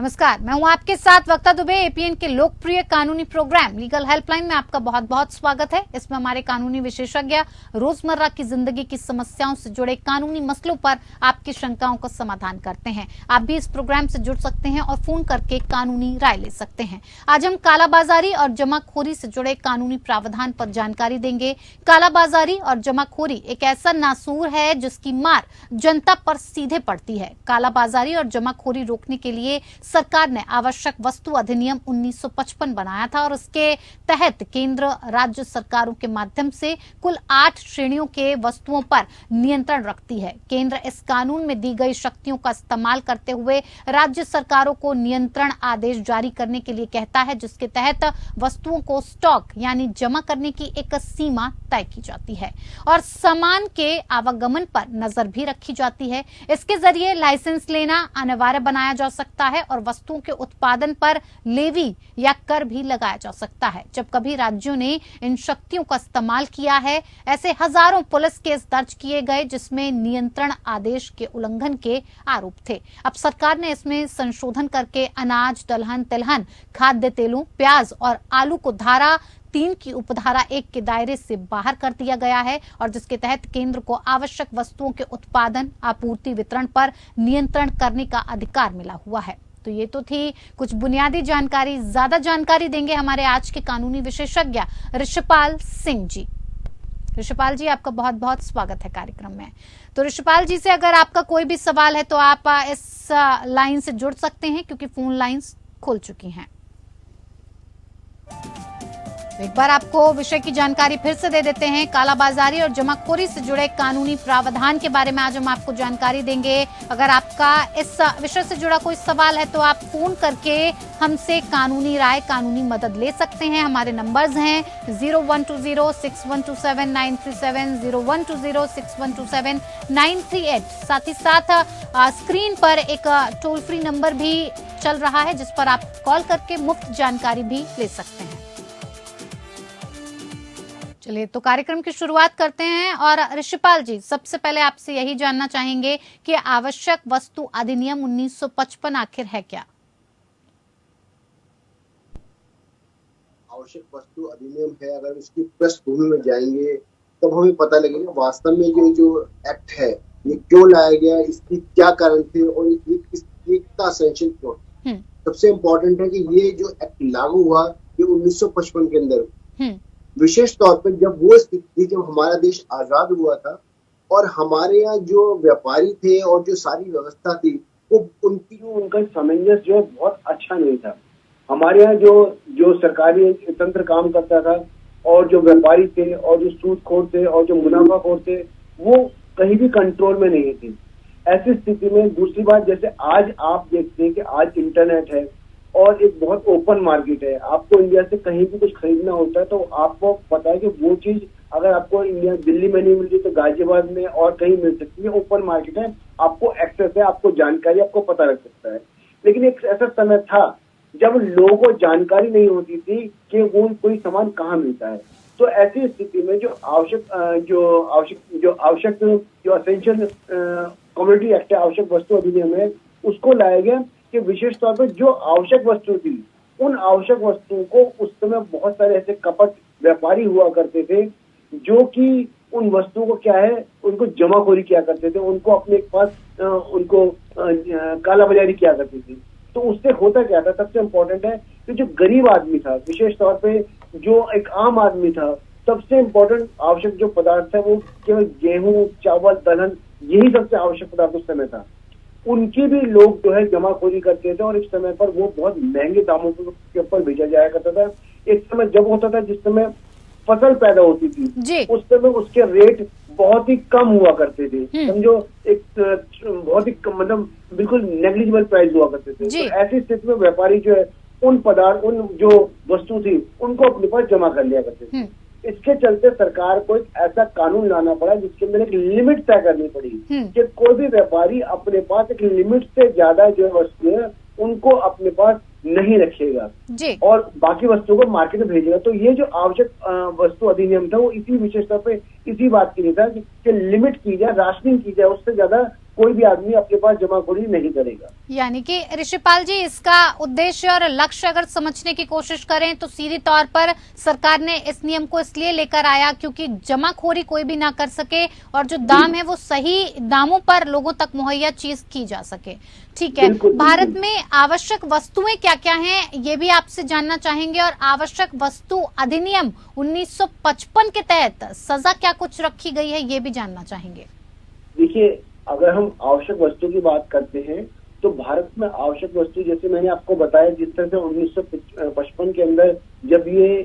नमस्कार, मैं हूं आपके साथ वक्ता दुबे। एपीएन के लोकप्रिय कानूनी प्रोग्राम लीगल हेल्पलाइन में आपका बहुत बहुत स्वागत है। इसमें हमारे कानूनी विशेषज्ञ रोजमर्रा की जिंदगी की समस्याओं से जुड़े कानूनी मसलों पर आपकी शंकाओं का समाधान करते हैं। आप भी इस प्रोग्राम से जुड़ सकते हैं और फोन करके कानूनी राय ले सकते हैं। आज हम कालाबाजारी और जमाखोरी से जुड़े कानूनी प्रावधान पर जानकारी देंगे। कालाबाजारी और जमाखोरी एक ऐसा नासूर है जिसकी मार जनता पर सीधे पड़ती है। कालाबाजारी और जमाखोरी रोकने के लिए सरकार ने आवश्यक वस्तु अधिनियम 1955 बनाया था और उसके तहत केंद्र राज्य सरकारों के माध्यम से कुल 8 श्रेणियों के वस्तुओं पर नियंत्रण रखती है। केंद्र इस कानून में दी गई शक्तियों का इस्तेमाल करते हुए राज्य सरकारों को नियंत्रण आदेश जारी करने के लिए कहता है, जिसके तहत वस्तुओं को स्टॉक यानी जमा करने की एक सीमा तय की जाती है और सामान के आवागमन पर नजर भी रखी जाती है। इसके जरिए लाइसेंस लेना अनिवार्य बनाया जा सकता है और वस्तुओं के उत्पादन पर लेवी या कर भी लगाया जा सकता है। जब कभी राज्यों ने इन शक्तियों का इस्तेमाल किया है, ऐसे हजारों पुलिस केस दर्ज किए गए जिसमें नियंत्रण आदेश के उल्लंघन के आरोप थे। अब सरकार ने इसमें संशोधन करके अनाज, दलहन, तिलहन, खाद्य तेलों, प्याज और आलू को धारा 3 की उपधारा 1 के दायरे से बाहर कर दिया गया है और जिसके तहत केंद्र को आवश्यक वस्तुओं के उत्पादन, आपूर्ति, वितरण पर नियंत्रण करने का अधिकार मिला हुआ है। तो ये तो थी कुछ बुनियादी जानकारी। ज्यादा जानकारी देंगे हमारे आज के कानूनी विशेषज्ञ ऋषिपाल सिंह जी। ऋषिपाल जी, आपका बहुत बहुत स्वागत है कार्यक्रम में। तो ऋषिपाल जी से अगर आपका कोई भी सवाल है तो आप इस लाइन से जुड़ सकते हैं क्योंकि फोन लाइंस खुल चुकी हैं। एक बार आपको विषय की जानकारी फिर से दे देते हैं। कालाबाजारी और जमाखोरी से जुड़े कानूनी प्रावधान के बारे में आज हम आपको जानकारी देंगे। अगर आपका इस विषय से जुड़ा कोई सवाल है तो आप फोन करके हमसे कानूनी राय, कानूनी मदद ले सकते हैं। हमारे नंबर्स हैं 01206127937937, 012061279338। साथ ही साथ स्क्रीन पर एक टोल फ्री नंबर भी चल रहा है जिस पर आप कॉल करके मुफ्त जानकारी भी ले सकते हैं। चलिए तो कार्यक्रम की शुरुआत करते हैं। और ऋषिपाल जी, सबसे पहले आपसे यही जानना चाहेंगे कि आवश्यक वस्तु अधिनियम 1955 आखिर है क्या? आवश्यक वस्तु अधिनियम है, अगर इसकी पृष्ठभूमि में जाएंगे तब हमें पता लगेगा वास्तव में ये जो एक्ट है ये क्यों लाया गया, इसकी क्या कारण थे और ये कितना एसेंशियल क्यों। सबसे इम्पोर्टेंट है कि ये जो एक्ट लागू हुआ ये 1955 के अंदर, विशेष तौर पर जब वो स्थिति थी जब हमारा देश आजाद हुआ था और हमारे यहाँ जो व्यापारी थे और जो सारी व्यवस्था थी वो उनका सामंजस्य जो है बहुत अच्छा नहीं था। हमारे यहाँ जो सरकारी तंत्र काम करता था और जो व्यापारी थे और जो सूदखोर थे और जो मुनाफाखोर थे वो कहीं भी कंट्रोल में नहीं थी। ऐसी स्थिति में दूसरी बात, जैसे आज आप देखते हैं कि आज इंटरनेट है और एक बहुत ओपन मार्केट है। आपको इंडिया से कहीं भी कुछ खरीदना होता है तो आपको पता है कि वो चीज अगर आपको इंडिया दिल्ली में नहीं मिल रही तो गाजियाबाद में और कहीं मिल सकती है। ओपन मार्केट है, आपको एक्सेस है, आपको जानकारी, आपको पता लग सकता है। लेकिन एक ऐसा समय था जब लोगों को जानकारी नहीं होती थी कि वो कोई सामान कहाँ मिलता है। तो ऐसी स्थिति में जो एसेंशियल कमोडिटी एक्ट है, आवश्यक वस्तु अधिनियम है, उसको लाया गया कि विशेष तौर पर जो आवश्यक वस्तु थी उन आवश्यक वस्तुओं को उस समय बहुत सारे ऐसे कपट व्यापारी हुआ करते थे जो कि उन वस्तुओं को क्या है उनको जमाखोरी किया करते थे, उनको अपने पास उनको कालाबाजारी किया करते थे। तो उससे होता क्या था, सबसे इम्पोर्टेंट है कि जो गरीब आदमी था, विशेष तौर पे जो एक आम आदमी था, सबसे इम्पोर्टेंट आवश्यक जो पदार्थ है वो केवल गेहूं, चावल, दलहन, यही सबसे आवश्यक पदार्थ उस समय था। उनकी भी लोग जो है जमाखोरी करते थे और इस समय पर वो बहुत महंगे दामों के ऊपर भेजा जाया करता था। एक समय जब होता था जिस समय फसल पैदा होती थी उस समय उसके रेट बहुत ही कम हुआ करते थे। समझो एक बहुत ही मतलब बिल्कुल नेग्लिजिबल प्राइस हुआ करते थे। तो ऐसी स्थिति में व्यापारी जो है उन जो वस्तु थी उनको अपने पास जमा कर लिया करते थे। इसके चलते सरकार को एक ऐसा कानून लाना पड़ा जिसके अंदर एक लिमिट तय करनी पड़ी कि कोई भी व्यापारी अपने पास एक लिमिट से ज्यादा जो वस्तु है उनको अपने पास नहीं रखेगा और बाकी वस्तुओं को मार्केट में भेजेगा। तो ये जो आवश्यक वस्तु अधिनियम था वो इसी विशेष तौर पे इसी बात के लिए था कि लिमिट की जाए, राशनिंग की जाए, उससे ज्यादा कोई भी आदमी अपने पास जमाखोरी नहीं करेगा। यानी कि ऋषिपाल जी, इसका उद्देश्य और लक्ष्य अगर समझने की कोशिश करें तो सीधे तौर पर सरकार ने इस नियम को इसलिए लेकर आया क्योंकि जमाखोरी कोई भी ना कर सके और जो दाम है वो सही दामों पर लोगों तक मुहैया चीज की जा सके। ठीक है, भारत में आवश्यक वस्तुएं क्या क्या हैं ये भी आपसे जानना चाहेंगे, और आवश्यक वस्तु अधिनियम 1955 के तहत सजा क्या कुछ रखी गई है ये भी जानना चाहेंगे। देखिए, अगर हम आवश्यक वस्तु की बात करते हैं तो भारत में आवश्यक वस्तु, जैसे मैंने आपको बताया, जिस तरह से 1955 के अंदर जब ये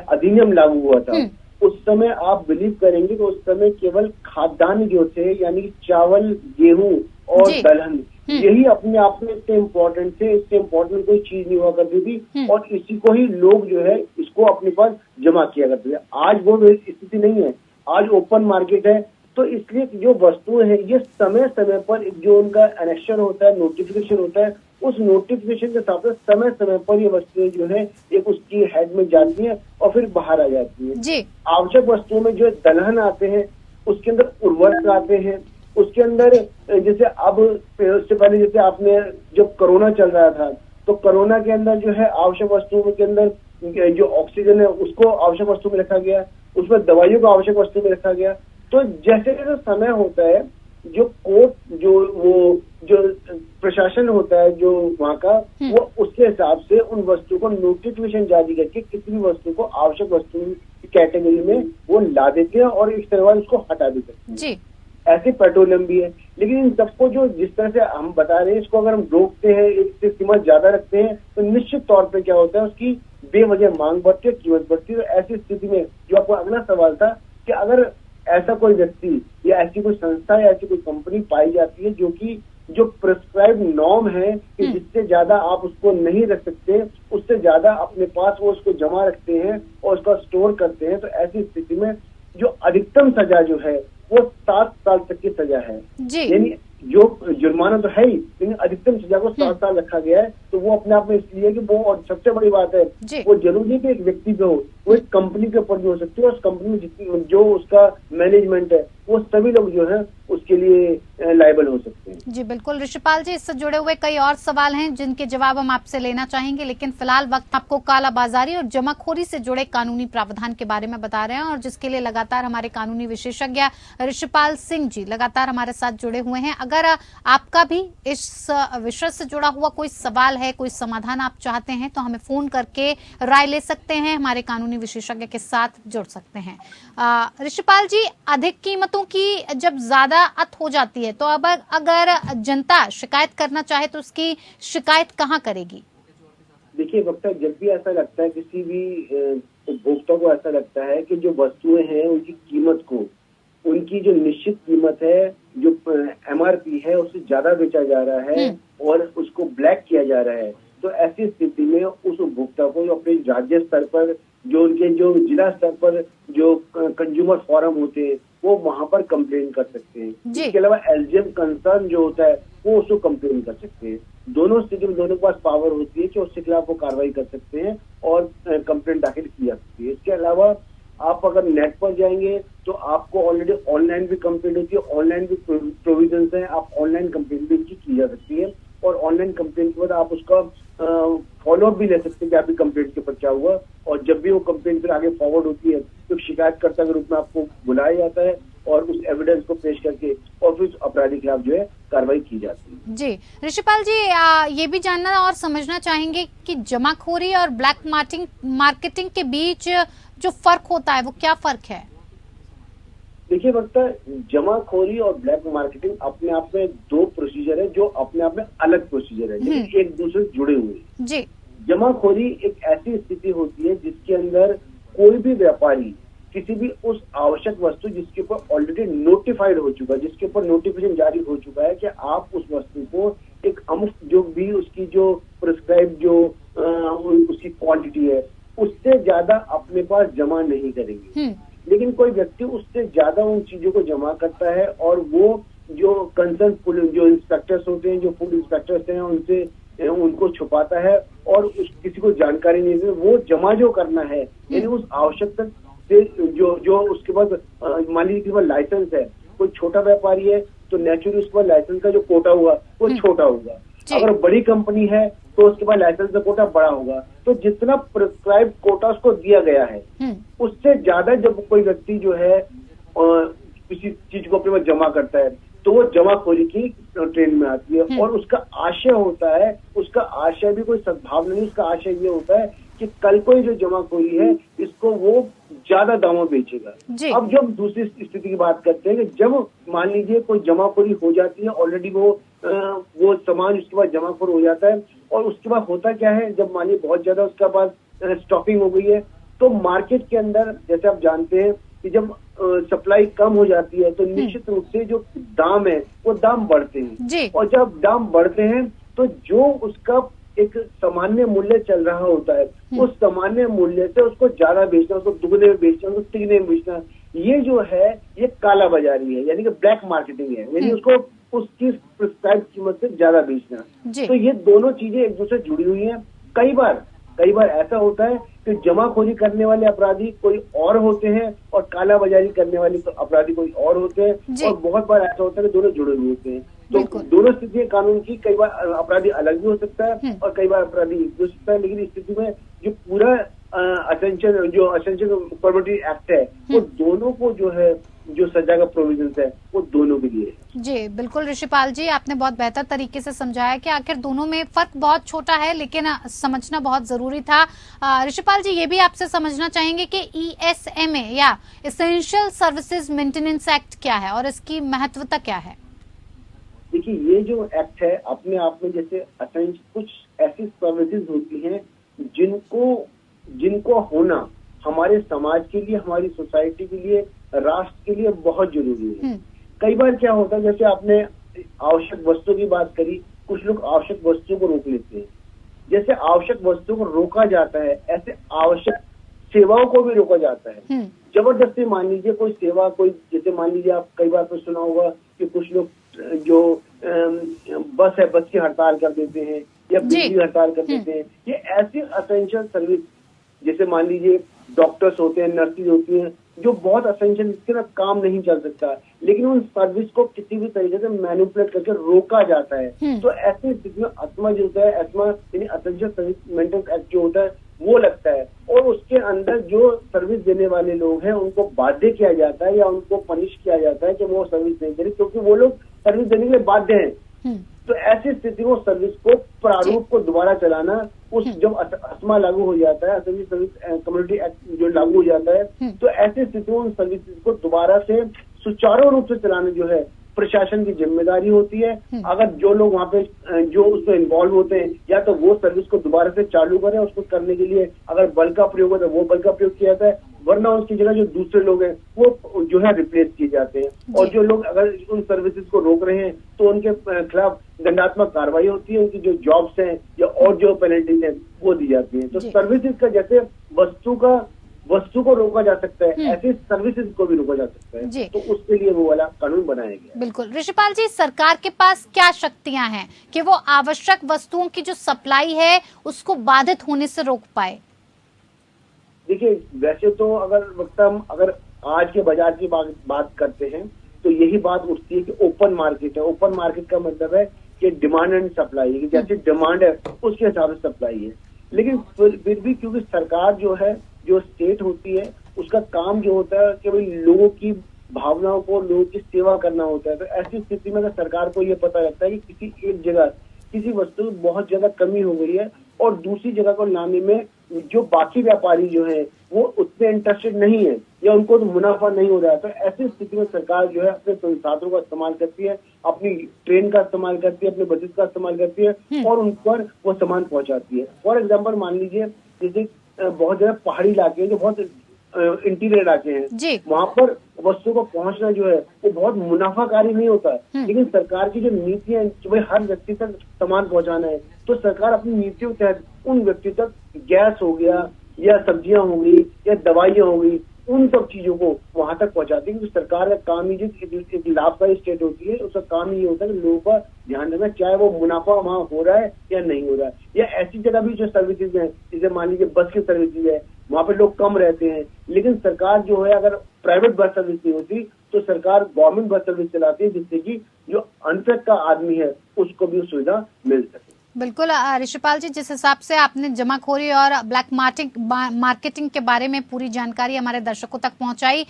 अधिनियम लागू हुआ था, उस समय आप बिलीव करेंगे तो उस समय केवल खाद्यान्न जो थे, यानी चावल, गेहूं और दलहन, यही अपने आप में इतने इम्पोर्टेंट थे। इससे इम्पोर्टेंट कोई चीज नहीं हुआ करती थी और इसी को ही लोग जो है इसको अपने पास जमा किया करते थे। आज वो स्थिति नहीं है, आज ओपन मार्केट है। तो इसलिए जो वस्तुएं हैं ये समय समय पर जो उनका एनेक्शन होता है, नोटिफिकेशन होता है, उस नोटिफिकेशन के हिसाब से समय समय पर ये वस्तुएं जो है एक उसकी हेड में जाती हैं और फिर बाहर आ जाती है। आवश्यक वस्तुओं में जो दलहन आते हैं, उसके अंदर उर्वरक आते हैं, उसके अंदर जैसे अब उससे पहले जैसे आपने जब कोरोना चल रहा था तो कोरोना के अंदर जो है आवश्यक वस्तुओं के अंदर जो ऑक्सीजन है उसको आवश्यक वस्तु में रखा गया, उसमें दवाइयों को आवश्यक वस्तु में रखा गया। तो जैसे जैसे समय होता है, जो कोर्ट जो प्रशासन होता है जो वहाँ का, वो उसके हिसाब से उन वस्तु को नोटिफिकेशन जारी करके किसी भी वस्तु को आवश्यक वस्तु की कैटेगरी में वो ला देते हैं और इस तरह उसको हटा देते हैं जी। ऐसे पेट्रोलियम भी है, लेकिन इन सबको जो जिस तरह से हम बता रहे हैं, इसको अगर हम रोकते हैं, एक से सीमा ज्यादा रखते हैं तो निश्चित तौर पे क्या होता है, उसकी बेवजह मांग बढ़ती है, कीमत बढ़ती है। तो ऐसी स्थिति में जो आपको अगला सवाल था कि अगर ऐसा कोई व्यक्ति या ऐसी कोई संस्था या ऐसी कोई कंपनी पाई जाती है जो प्रिस्क्राइब नॉर्म है कि जिससे ज्यादा आप उसको नहीं रख सकते, उससे ज्यादा अपने पास वो उसको जमा रखते हैं और उसका स्टोर करते हैं, तो ऐसी स्थिति में जो अधिकतम सजा जो है वो 7 साल तक की सजा है। यानी जो जुर्माना तो है ही, लेकिन अधिकतम सजा को 7 साल रखा गया है। तो वो अपने आप में इसलिए कि वो, और सबसे बड़ी बात है, वो जरूरी नहीं कि एक व्यक्ति पे हो, वो एक कंपनी के ऊपर भी हो सकती है और उस कंपनी में जितनी जो उसका मैनेजमेंट है वो सभी लोग जो है उसके लिए लायबल हो सकते हैं। जी बिल्कुल ऋषिपाल जी, इससे जुड़े हुए कई और सवाल हैं जिनके जवाब हम आपसे लेना चाहेंगे, लेकिन फिलहाल वक्त आपको कालाबाजारी और जमाखोरी से जुड़े कानूनी प्रावधान के बारे में बता रहे हैं और जिसके लिए लगातार हमारे कानूनी विशेषज्ञ ऋषिपाल सिंह जी लगातार हमारे साथ जुड़े हुए हैं। अगर आपका भी इस विषय से जुड़ा हुआ कोई सवाल है, कोई समाधान आप चाहते हैं तो हमें फोन करके राय ले सकते हैं, हमारे कानूनी विशेषज्ञ के साथ जुड़ सकते हैं। ऋषिपाल जी, अधिक कीमतों की जब ज्यादा अत हो जाती है तो अब अगर जनता शिकायत करना चाहे तो उसकी शिकायत कहाँ करेगी? देखिए वक्ता, जब भी ऐसा लगता है, किसी भी उपभोक्ता को ऐसा लगता है कि जो वस्तुएं हैं उनकी कीमत को, उनकी जो निश्चित कीमत है, जो MRP है, उससे ज्यादा बेचा जा रहा है और उसको ब्लैक किया जा रहा है, तो ऐसी स्थिति में उस उपभोक्ता को अपने राज्य स्तर पर, जो उनके जो जिला स्तर पर जो कंज्यूमर फोरम होते हैं, वो वहां पर कंप्लेन कर सकते हैं। इसके अलावा LGM कंसर्न जो होता है वो उसको कंप्लेन कर सकते हैं। दोनों स्थिति में दोनों के पास पावर होती है कि उसके खिलाफ वो कार्रवाई कर सकते हैं और कंप्लेन दाखिल की जा सकती है। इसके अलावा आप अगर नेट पर जाएंगे तो आपको ऑलरेडी ऑनलाइन भी कंप्लेंट होती है, ऑनलाइन भी प्रोविजन है, आप ऑनलाइन कंप्लेंट भी की जा सकती है और ऑनलाइन कंप्लेंट के बाद आप उसका फॉलोअप भी ले सकते हैं कि आपकी कंप्लेंट के ऊपर क्या हुआ, और जब भी वो कंप्लेंट फिर आगे फॉरवर्ड होती है तो शिकायतकर्ता के रूप में आपको बुलाया जाता है और उस एविडेंस को पेश करके और फिर अपराधी के खिलाफ जो है कार्रवाई की जाती है। जी ऋषिपाल जी, ये भी जानना और समझना चाहेंगे कि जमाखोरी और ब्लैक मार्केटिंग के बीच जो फर्क होता है वो क्या फर्क है? देखिए वक्ता, जमाखोरी और ब्लैक मार्केटिंग अपने आप में 2 प्रोसीजर है जो अपने आप में अलग प्रोसीजर है, लेकिन एक दूसरे से जुड़े हुए हैं। जी, जमाखोरी एक ऐसी स्थिति होती है जिसके अंदर कोई भी व्यापारी किसी भी उस आवश्यक वस्तु जिसके ऊपर ऑलरेडी नोटिफाइड हो चुका है, जिसके ऊपर नोटिफिकेशन जारी हो चुका है कि आप उस वस्तु को एक अमुक जो भी उसकी जो प्रिस्क्राइब जो उसकी क्वांटिटी है उससे ज्यादा अपने पास जमा नहीं करेंगे। लेकिन कोई व्यक्ति उससे ज्यादा उन चीजों को जमा करता है और वो जो कंसर्न जो इंस्पेक्टर्स होते हैं, जो फूड इंस्पेक्टर्स हैं, उनसे उनको छुपाता है और किसी को जानकारी नहीं देती। वो जमा जो करना है, यानी उस आवश्यकता से जो उसके पास मान लीजिए कि लाइसेंस है, कोई छोटा व्यापारी है तो नेचुरली उसके बाद लाइसेंस का जो कोटा होगा वो छोटा होगा। जी। अगर बड़ी कंपनी है तो उसके बाद लाइसेंस का कोटा बड़ा होगा। तो जितना प्रिस्क्राइब कोटा उसको दिया गया है उससे ज्यादा जब कोई व्यक्ति जो है किसी चीज को अपने पास जमा करता है तो वो जमाखोरी की ट्रेंड में आती है। और उसका आशय होता है, उसका आशय भी कोई सद्भाव नहीं, उसका आशय ये होता है कि कल कोई जो जमाखोरी है इसको वो ज्यादा दामों बेचेगा। अब जब हम दूसरी स्थिति की बात करते हैं कि जब मान लीजिए कोई जमाखोरी हो जाती है, ऑलरेडी वो सामान उसके बाद जमाखोर हो जाता है और उसके बाद होता क्या है, जब मान लीजिए बहुत ज्यादा उसके बाद स्टॉकिंग हो गई है तो मार्केट के अंदर जैसे आप जानते हैं कि जब सप्लाई कम हो जाती है तो निश्चित रूप से जो दाम है वो दाम बढ़ते हैं। और जब दाम बढ़ते हैं तो जो उसका एक सामान्य मूल्य चल रहा होता है उस सामान्य मूल्य से उसको ज्यादा बेचना, उसको दुगने में बेचना, उसको तिगने में बेचना, ये जो है ये काला बाजारी है, यानी कि ब्लैक मार्केटिंग है, यानी उसको उसकी प्रिस्क्राइब कीमत से ज्यादा बेचना। तो ये दोनों चीजें एक दूसरे से जुड़ी हुई हैं। कई बार ऐसा होता है कि जमाखोरी करने वाले अपराधी कोई और होते हैं और काला बाजारी करने वाले तो अपराधी कोई और होते हैं। और बहुत बार ऐसा होता है कि दोनों जुड़े हुए होते हैं। तो दोनों स्थितियां कानून की, कई बार अपराधी अलग भी हो सकता है और कई बार अपराधी एक भी हो सकता है। लेकिन इस स्थिति में जो पूरा असेंशियल कमोडिटी एक्ट है वो दोनों को जो है जो सजा का प्रोविजन है वो दोनों के लिए है। जी बिल्कुल ऋषिपाल जी, आपने बहुत बेहतर तरीके से समझाया कि आखिर दोनों में फर्क बहुत छोटा है लेकिन समझना बहुत जरूरी था। ऋषिपाल जी, ये भी आपसे समझना चाहेंगे कि ESMA या एसेंशियल सर्विसेज मेंटेनेंस एक्ट क्या है और इसकी महत्वता क्या है? देखिए, ये जो एक्ट है अपने आप में जैसे कुछ ऐसी सर्विसेज होती हैं जिनको होना हमारे समाज के लिए, हमारी सोसाइटी के लिए, राष्ट्र के लिए बहुत जरूरी है। कई बार क्या होता है, जैसे आपने आवश्यक वस्तुओं की बात करी, कुछ लोग आवश्यक वस्तुओं को रोक लेते हैं। जैसे आवश्यक वस्तुओं को रोका जाता है ऐसे आवश्यक सेवाओं को भी रोका जाता है। जबरदस्ती मान लीजिए कोई सेवा, कोई जैसे मान लीजिए आप कई बार तो सुना होगा कि कुछ लोग जो बस है बस की हड़ताल कर देते हैं या बिजली हड़ताल कर देते हैं। ये ऐसी असेंशियल सर्विस, जैसे मान लीजिए डॉक्टर्स होते हैं, नर्सेज होती हैं, जो बहुत असेंशियल, इसके ना काम नहीं चल सकता, लेकिन उन सर्विस को किसी भी तरीके से मैनिपुलेट करके रोका जाता है। तो ऐसी स्थिति में एस्मा जो होता है, एस्मा यानी असेंशियल सर्विस मेंटेनेंस एक्ट जो होता है वो लगता है और उसके अंदर जो सर्विस देने वाले लोग हैं उनको बाध्य किया जाता है या उनको पनिश किया जाता है कि वो सर्विस नहीं दे रहे, क्योंकि वो लोग सर्विस देने के लिए बाध्य हैं। तो ऐसी स्थिति में सर्विस को प्रारूप को दोबारा चलाना, उस जब एस्मा लागू हो जाता है, असेंशियल सर्विस कम्युनिटी एक्ट जो लागू हो जाता है, तो ऐसी स्थिति में उन सर्विसेज को दोबारा से सुचारू रूप से चलाना जो है प्रशासन की जिम्मेदारी होती है। अगर जो लोग वहाँ पे जो उसमें इन्वॉल्व होते हैं या तो वो सर्विस को दोबारा से चालू करें, उसको करने के लिए अगर बल का प्रयोग हो तो वो बल का प्रयोग किया जाता है, वरना उसकी जगह जो दूसरे लोग हैं वो जो है रिप्लेस किए जाते हैं। और जो लोग अगर उन सर्विसेज को रोक रहे हैं तो उनके खिलाफ दंडात्मक कार्रवाई होती है, उनकी जो जॉब्स हैं या और जो पेनल्टीज हैं वो दी जाती है। तो सर्विसेज का जैसे वस्तु को रोका जा सकता है ऐसे सर्विसेज को भी रोका जा सकता है, तो उसके लिए वो वाला कानून बनाया गया है। बिल्कुल। ऋषिपाल जी, सरकार के पास क्या शक्तियां हैं कि वो आवश्यक वस्तुओं की जो सप्लाई है उसको बाधित होने से रोक पाए? देखिए, वैसे तो अगर आज के बाजार की बात करते हैं तो यही बात उठती है कि ओपन मार्केट है। ओपन मार्केट का मतलब है कि डिमांड एंड सप्लाई है, जैसे डिमांड है उसके हिसाब से सप्लाई है। लेकिन फिर भी क्योंकि सरकार जो है, जो स्टेट होती है, उसका काम जो होता है कि भाई लोगों की भावनाओं को, लोगों की सेवा करना होता है। तो ऐसी स्थिति में अगर सरकार को ये पता लगता है कि किसी एक जगह किसी वस्तु की बहुत ज्यादा कमी हो गई है और दूसरी जगह को लाने में जो बाकी व्यापारी जो है वो उतने इंटरेस्टेड नहीं है या उनको तो मुनाफा नहीं हो रहा है, तो ऐसी स्थिति में सरकार जो है अपने संसाधनों का इस्तेमाल करती है, अपनी ट्रेन का इस्तेमाल करती है, अपने बसेस का इस्तेमाल करती है और उन पर वो सामान पहुंचाती है। फॉर एग्जाम्पल मान लीजिए जैसे बहुत ज्यादा पहाड़ी इलाके हैं, जो बहुत इंटीरियर इलाके हैं, वहाँ पर वस्तु को पहुंचना जो है वो बहुत मुनाफाकारी नहीं होता है। लेकिन सरकार की जो नीतियां भाई हर व्यक्ति तक सामान पहुंचाना है, तो सरकार अपनी नीतियों के तहत उन व्यक्ति तक गैस हो गया या सब्जियां हो गई या दवाइयां हो गई, उन सब चीजों को वहां तक पहुंचाती है। क्योंकि सरकार का काम ही एक लाभकारी स्टेट होती है, उसका काम ये होता है कि लोगों का ध्यान रखना, चाहे वो मुनाफा वहाँ हो रहा है या नहीं हो रहा है। या ऐसी जगह भी जो सर्विसेज है, जैसे मान लीजिए बस की सर्विसेज है, वहाँ पे लोग कम रहते हैं, लेकिन सरकार जो है अगर प्राइवेट बस सर्विस नहीं होती तो सरकार गवर्नमेंट बस सर्विस चलाती है, जिससे कि अनफेक का आदमी है उसको भी सुविधा मिल सके। बिल्कुल ऋषिपाल जी, जिस हिसाब से आपने जमाखोरी और ब्लैक मार्केटिंग के बारे में पूरी जानकारी हमारे दर्शकों तक पहुंचाई,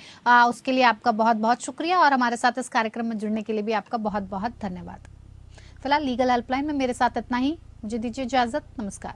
उसके लिए आपका बहुत बहुत शुक्रिया और हमारे साथ इस कार्यक्रम में जुड़ने के लिए भी आपका बहुत बहुत धन्यवाद। फिलहाल लीगल हेल्पलाइन में मेरे साथ इतना ही, मुझे दीजिए इजाजत, नमस्कार।